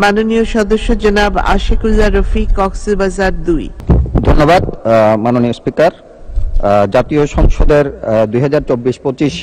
মাননীয় সদস্য জনাব আশিকুল্লাহ রফিক, কক্সবাজার 2। ধন্যবাদ মাননীয় স্পিকার। জাতীয় সংসদের 2024-25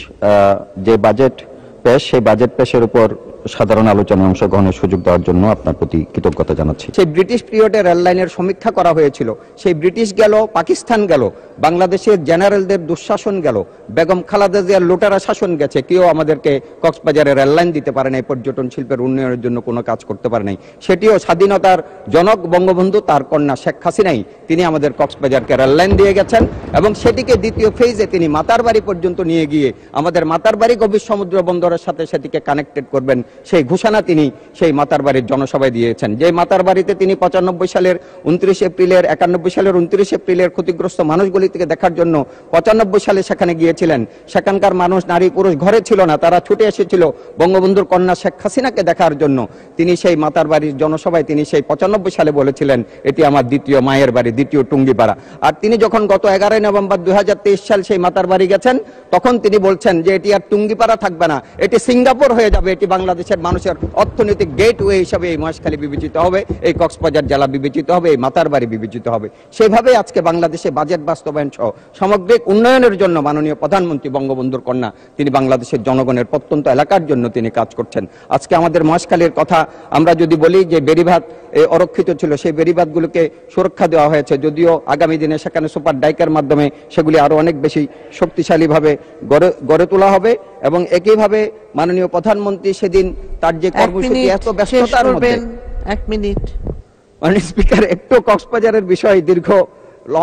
যে বাজেট পেশ, সেই বাজেট পেশের উপর সাধারণ আলোচনায় অংশগ্রহণের সুযোগ দেওয়ার জন্য আপনার প্রতি কৃতজ্ঞতা জানাচ্ছি। সেই ব্রিটিশ পিরিয়ডে রেল লাইনের সমীক্ষা করা হয়েছিল। সেই ব্রিটিশ গেল, পাকিস্তান গেল, বাংলাদেশের জেনারেলদের দুঃশাসন গেল, বেগম খালেদা জিয়ার লুটেরা শাসন গেছে, কেউ আমাদেরকে কক্সবাজারে রেল লাইন দিতে পারে নাই, পর্যটন শিল্পের উন্নয়নের জন্য কোনো কাজ করতে পারে নাই। সেটিও স্বাধীনতার জনক বঙ্গবন্ধু তার কন্যা শেখ হাসিনাই তিনি আমাদের কক্সবাজারকে রেল লাইন দিয়ে গেছেন এবং সেটিকে দ্বিতীয় ফেজে তিনি মাতারবাড়ি পর্যন্ত নিয়ে গিয়ে আমাদের মাতারবাড়ি গভীর সমুদ্র বন্দরের সাথে সেটিকে কানেক্টেড করবেন, সেই ঘোষণা তিনি সেই মাতারবাড়ির জনসভায় দিয়েছেন। যে মাতারবাড়িতে তিনি 95 সালের 29 এপ্রিলের 91 সালের 29 এপ্রিলের ক্ষতিগ্রস্ত মানুষগুলি থেকে দেখার জন্য 95 সালে সেখানে গিয়েছিলেন। সেখানকার মানুষ, নারী পুরুষ ঘরে ছিল না, তারা ছুটে এসেছিল বঙ্গবন্ধুর কন্যা শেখ হাসিনাকে দেখার জন্য। তিনি সেই মাতারবাড়ির জনসভায় তিনি সেই 95 সালে বলেছিলেন, এটি আমার দ্বিতীয় মায়ের বাড়ি, দ্বিতীয় টুঙ্গিপাড়া। আর তিনি যখন গত 11 নভেম্বর 2023 সাল সেই মাতারবাড়ি গেছেন, তখন তিনি বলছেন যে এটি আর টুঙ্গিপাড়া থাকবে না, এটি সিঙ্গাপুর হয়ে যাবে, এটি বাংলাদেশের মানুষের অর্থনৈতিক গেটওয়ে হিসাবে এই মহেশখালী বিবেচিত হবে, এই কক্সবাজার জেলা বিবেচিত হবে, এই মাতারবাড়ি বিবেচিত হবে। সেভাবে আজকে বাংলাদেশে বাজেট বাস্তবায়ন সহ সামগ্রিক উন্নয়নের জন্য মাননীয় প্রধানমন্ত্রী বঙ্গবন্ধুর কন্যা তিনি বাংলাদেশের জনগণের প্রত্যন্ত এলাকার জন্য তিনি কাজ করছেন। আজকে আমাদের মহেশখালীর কথা আমরা যদি বলি, যে বেড়িবাঁধ অরক্ষিত ছিল, সেই বেড়িবাঁধগুলোকে সুরক্ষা দেওয়া হয়েছে, যদিও আগামী দিনে সেখানে সুপার ডাইকের মাধ্যমে সেগুলি আরো অনেক বেশি শক্তিশালীভাবে গড়ে তোলা হবে। এবং একইভাবে মাননীয় প্রধানমন্ত্রী সেদিন তার যে কর্মসূচি, এত ব্যস্ততার মধ্যে, 1 মিনিট মাননীয় স্পিকার, একটু কক্সবাজারের বিষয় দীর্ঘ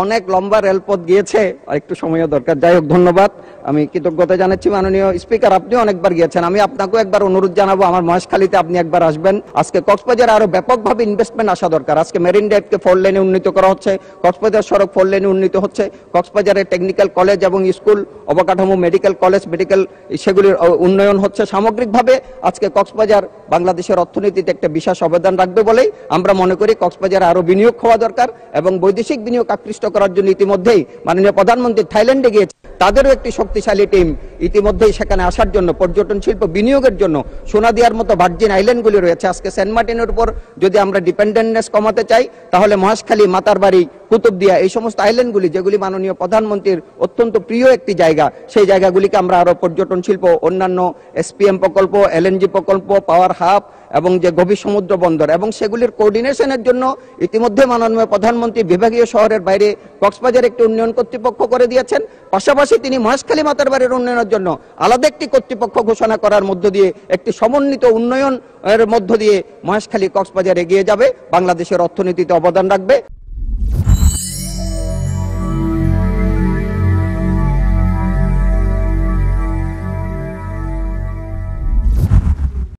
অনেক লম্বা রেলপথ গিয়েছে, আর একটু সময়ও দরকার। যাই হোক, ধন্যবাদ, আমি কৃতজ্ঞতা জানাচ্ছি। মাননীয় স্পিকার, আপনিও অনেকবার গিয়েছেন, আমি আপনাকেও একবার অনুরোধ জানাবো, আমার মহেশখালীতে আপনি একবার আসবেন। আজকে কক্সবাজারে আরো ব্যাপকভাবে ইনভেস্টমেন্ট আসা দরকার। আজকে মেরিন ড্রাইভকে 4 লেনে উন্নীত করা হচ্ছে, কক্সবাজার সড়ক 4 লেনে উন্নীত হচ্ছে, কক্সবাজারের টেকনিক্যাল কলেজ এবং স্কুল, অবকাঠামো, মেডিকেল কলেজ, মেডিকেল সেগুলির উন্নয়ন হচ্ছে। সামগ্রিকভাবে আজকে কক্সবাজার বাংলাদেশের অর্থনীতিতে একটা বিশেষ অবদান রাখবে বলেই আমরা মনে করি কক্সবাজারে আরো বিনিয়োগ হওয়া দরকার। এবং বৈদেশিক বিনিয়োগ আকৃষ্ট করার জন্য ইতিমধ্যেই মাননীয় প্রধানমন্ত্রী থাইল্যান্ডে গিয়েছে, তাদেরও একটি শক্তিশালী টিম ইতিমধ্যেই সেখানে আসার জন্য, পর্যটন শিল্প বিনিয়োগের জন্য। সোনাদিয়ার মতো ভার্জিন আইল্যান্ডগুলি রয়েছে। আজকে সেন্ট মার্টিনের উপর যদি আমরা ডিপেন্ডেন্টনেস কমাতে চাই, তাহলে মহেশখালী, মাতারবাড়ি, কুতুবদিয়া, এই সমস্ত আইল্যান্ডগুলি যেগুলি মাননীয় প্রধানমন্ত্রীর অত্যন্ত প্রিয় একটি জায়গা, সেই জায়গাগুলিকে আমরা আরো পর্যটন শিল্প, অন্যান্য SPM প্রকল্প, LNG প্রকল্প, পাওয়ার হাব এবং যে গভীর সমুদ্র বন্দর এবং সেগুলির কোঅর্ডিনেশনের জন্য ইতিমধ্যে মাননীয় প্রধানমন্ত্রী বিভাগীয় শহরের বাইরে কক্সবাজার একটি উন্নয়ন কর্তৃপক্ষ করে দিয়েছেন। পাশাপাশি তিনি মহেশখালী, মাতারবাড়ির উন্নয়নের জন্য আলাদা একটি কর্তৃপক্ষ ঘোষণা করার মধ্য দিয়ে একটি সমন্বিত উন্নয়ন এর মধ্য দিয়ে মহেশখালী, কক্সবাজার এগিয়ে যাবে, বাংলাদেশের অর্থনীতিতে অবদান রাখবে।